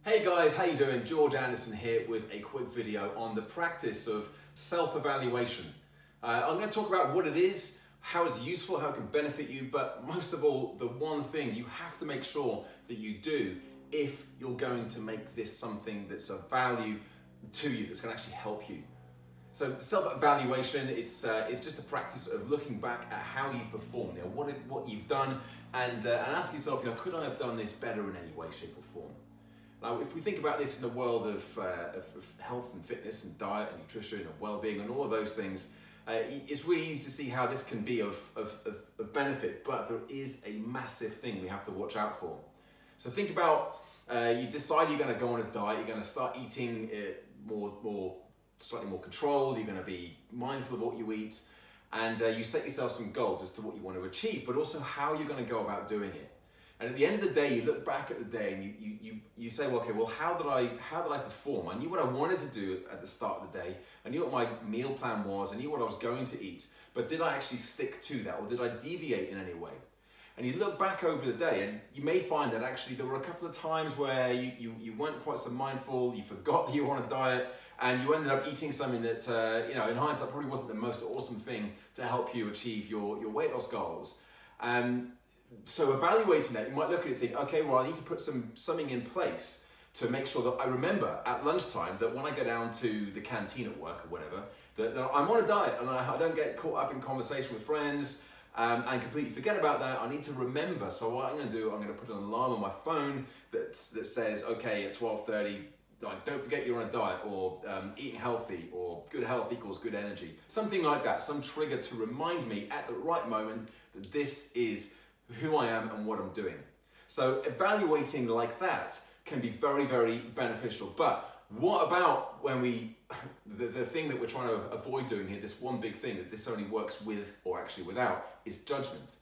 Hey guys, how you doing? George Anderson here with a quick video on the practice of self-evaluation. I'm going to talk about what it is, how it's useful, how it can benefit you, but most of all, the one thing you have to make sure that you do if you're going to make this something that's of value to you, that's going to actually help you. So self-evaluation, it's just a practice of looking back at how you've performed, what you've done, and ask yourself, could I have done this better in any way, shape or form? Now, if we think about this in the world of health and fitness and diet and nutrition and well-being and all of those things, it's really easy to see how this can be of benefit, but there is a massive thing we have to watch out for. So think about, you decide you're going to go on a diet, you're going to start eating slightly more controlled, you're going to be mindful of what you eat, and you set yourself some goals as to what you want to achieve, but also how you're going to go about doing it. And at the end of the day, you look back at the day and you say, well, okay, well, how did I perform? I knew what I wanted to do at the start of the day. I knew what my meal plan was. I knew what I was going to eat. But did I actually stick to that, or did I deviate in any way? And you look back over the day, and you may find that actually there were a couple of times where you weren't quite so mindful. You forgot that you were on a diet, and you ended up eating something that, in hindsight, probably wasn't the most awesome thing to help you achieve your weight loss goals. So evaluating that, you might look at it and think, okay, well, I need to put something in place to make sure that I remember at lunchtime that when I go down to the canteen at work or whatever, that I'm on a diet and I don't get caught up in conversation with friends and completely forget about that. I need to remember. So what I'm going to do, I'm going to put an alarm on my phone that says, okay, at 12:30, don't forget you're on a diet, or eating healthy, or good health equals good energy. Something like that, some trigger to remind me at the right moment that this is who I am and what I'm doing. So evaluating like that can be very, very beneficial. But what about when the thing that we're trying to avoid doing here, this one big thing that this only works with or actually without, is judgment.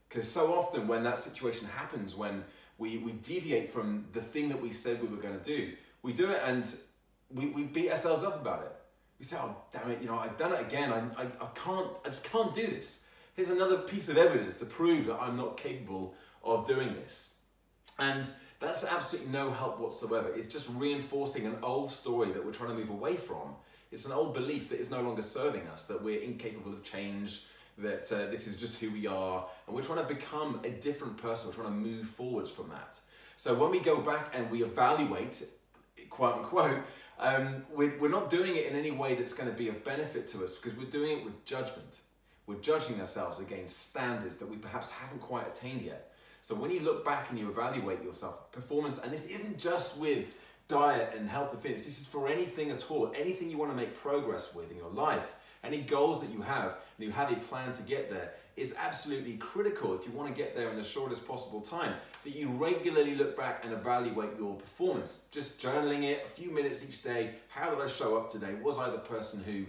Because so often when that situation happens, when we deviate from the thing that we said we were going to do, we do it and we beat ourselves up about it. We say, oh, damn it, I've done it again. I just can't do this. Here's another piece of evidence to prove that I'm not capable of doing this. And that's absolutely no help whatsoever. It's just reinforcing an old story that we're trying to move away from. It's an old belief that is no longer serving us, that we're incapable of change, that this is just who we are, and we're trying to become a different person. We're trying to move forwards from that. So when we go back and we evaluate, quote unquote, we're not doing it in any way that's going to be of benefit to us, because we're doing it with judgment. We're judging ourselves against standards that we perhaps haven't quite attained yet. So when you look back and you evaluate yourself, performance, and this isn't just with diet and health and fitness, this is for anything at all, anything you want to make progress with in your life, any goals that you have, and you have a plan to get there, is absolutely critical if you want to get there in the shortest possible time, that you regularly look back and evaluate your performance. Just journaling it, a few minutes each day. How did I show up today? Was I the person who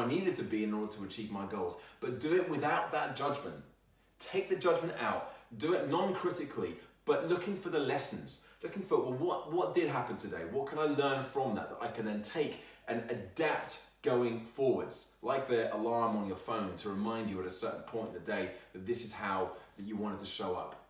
I needed to be in order to achieve my goals? But do it without that judgment. Take the judgment out. Do it non-critically, but looking for the lessons. Looking for, well, what did happen today? What can I learn from that I can then take and adapt going forwards? Like the alarm on your phone to remind you at a certain point in the day that this is how that you wanted to show up.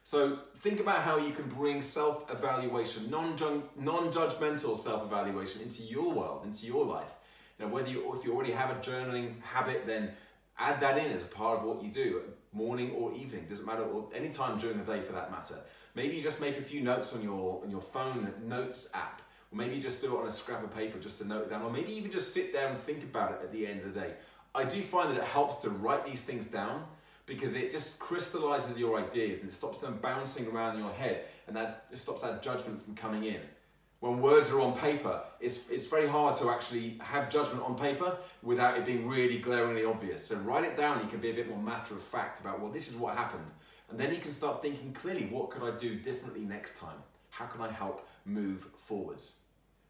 So think about how you can bring self-evaluation, non-judgmental self-evaluation into your world, into your life. If you already have a journaling habit, then add that in as a part of what you do, morning or evening, doesn't matter, or any time during the day for that matter. Maybe you just make a few notes on your phone notes app, or maybe you just do it on a scrap of paper just to note it down, or maybe even just sit there and think about it at the end of the day. I do find that it helps to write these things down, because it just crystallizes your ideas and it stops them bouncing around in your head, and that it stops that judgment from coming in. When words are on paper, it's very hard to actually have judgment on paper without it being really glaringly obvious. So write it down, you can be a bit more matter of fact about, well, this is what happened. And then you can start thinking clearly, what could I do differently next time? How can I help move forwards?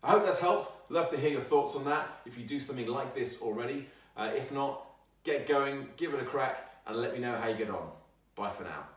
I hope that's helped. Love to hear your thoughts on that if you do something like this already. If not, get going, give it a crack, and let me know how you get on. Bye for now.